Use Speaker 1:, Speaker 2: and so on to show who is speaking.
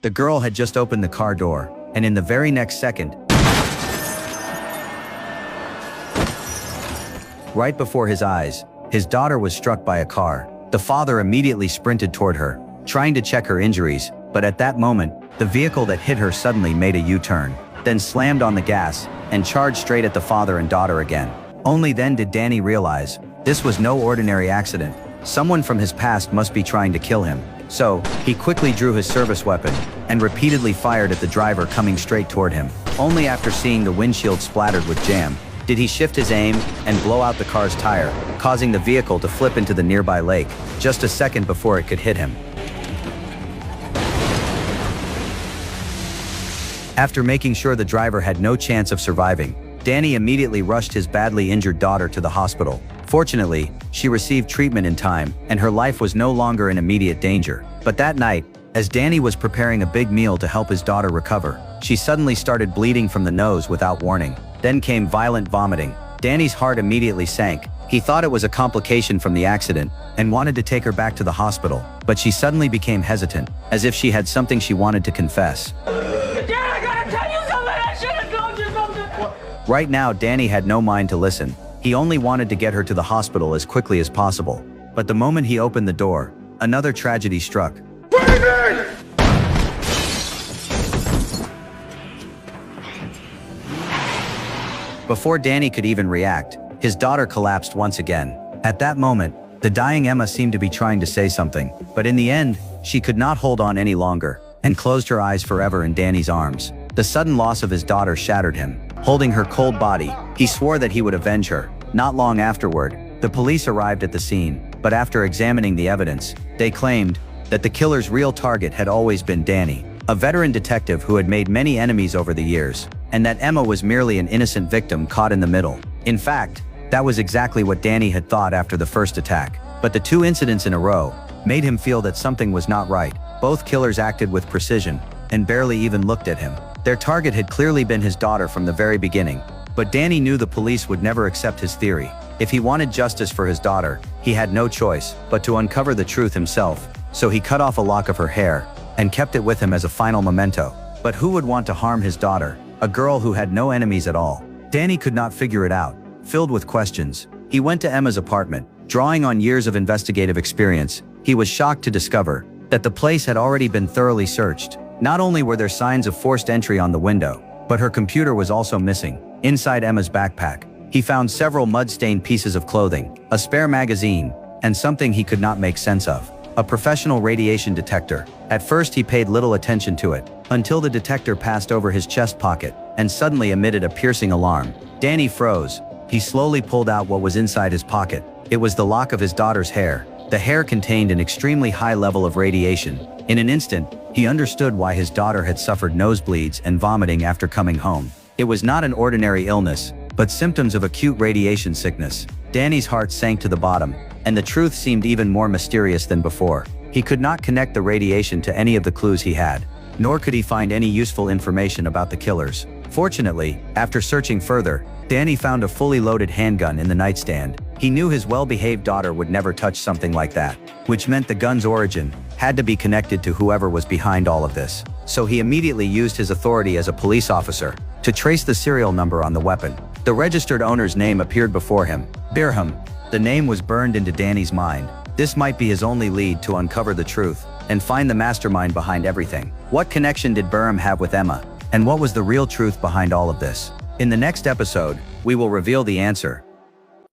Speaker 1: The girl had just opened the car door, and in the very next second, right before his eyes, his daughter was struck by a car. The father immediately sprinted toward her, trying to check her injuries, but at that moment, the vehicle that hit her suddenly made a U-turn, then slammed on the gas, and charged straight at the father and daughter again. Only then did Danny realize this was no ordinary accident. Someone from his past must be trying to kill him. So, he quickly drew his service weapon and repeatedly fired at the driver coming straight toward him. Only after seeing the windshield splattered with jam did he shift his aim and blow out the car's tire, causing the vehicle to flip into the nearby lake, just a second before it could hit him. After making sure the driver had no chance of surviving, Danny immediately rushed his badly injured daughter to the hospital. Fortunately, she received treatment in time, and her life was no longer in immediate danger. But that night, as Danny was preparing a big meal to help his daughter recover, she suddenly started bleeding from the nose without warning. Then came violent vomiting. Danny's heart immediately sank. He thought it was a complication from the accident and wanted to take her back to the hospital, but she suddenly became hesitant, as if she had something she wanted to confess.
Speaker 2: Dad, I gotta tell you something! I should've told you something!
Speaker 1: Right now, Danny had no mind to listen. He only wanted to get her to the hospital as quickly as possible. But the moment he opened the door, another tragedy struck. Before Danny could even react, his daughter collapsed once again. At that moment, the dying Emma seemed to be trying to say something, but in the end, she could not hold on any longer, and closed her eyes forever in Danny's arms. The sudden loss of his daughter shattered him. Holding her cold body, he swore that he would avenge her. Not long afterward, the police arrived at the scene, but after examining the evidence, they claimed that the killer's real target had always been Danny, a veteran detective who had made many enemies over the years, and that Emma was merely an innocent victim caught in the middle. In fact, that was exactly what Danny had thought after the first attack. But the two incidents in a row made him feel that something was not right. Both killers acted with precision and barely even looked at him. Their target had clearly been his daughter from the very beginning, but Danny knew the police would never accept his theory. If he wanted justice for his daughter, he had no choice but to uncover the truth himself. So he cut off a lock of her hair and kept it with him as a final memento. But who would want to harm his daughter, a girl who had no enemies at all? Danny could not figure it out. Filled with questions, he went to Emma's apartment. Drawing on years of investigative experience, he was shocked to discover that the place had already been thoroughly searched. Not only were there signs of forced entry on the window, but her computer was also missing. Inside Emma's backpack, he found several mud-stained pieces of clothing, a spare magazine, and something he could not make sense of: a professional radiation detector. At first he paid little attention to it, until the detector passed over his chest pocket and suddenly emitted a piercing alarm. Danny froze. He slowly pulled out what was inside his pocket. It was the lock of his daughter's hair. The hair contained an extremely high level of radiation. In an instant, he understood why his daughter had suffered nosebleeds and vomiting after coming home. It was not an ordinary illness, but symptoms of acute radiation sickness. Danny's heart sank to the bottom, and the truth seemed even more mysterious than before. He could not connect the radiation to any of the clues he had, nor could he find any useful information about the killers. Fortunately, after searching further, Danny found a fully loaded handgun in the nightstand. He knew his well-behaved daughter would never touch something like that, which meant the gun's origin had to be connected to whoever was behind all of this. So he immediately used his authority as a police officer to trace the serial number on the weapon. The registered owner's name appeared before him: Birham. The name was burned into Danny's mind. This might be his only lead to uncover the truth and find the mastermind behind everything. What connection did Birham have with Emma? And what was the real truth behind all of this? In the next episode, we will reveal the answer.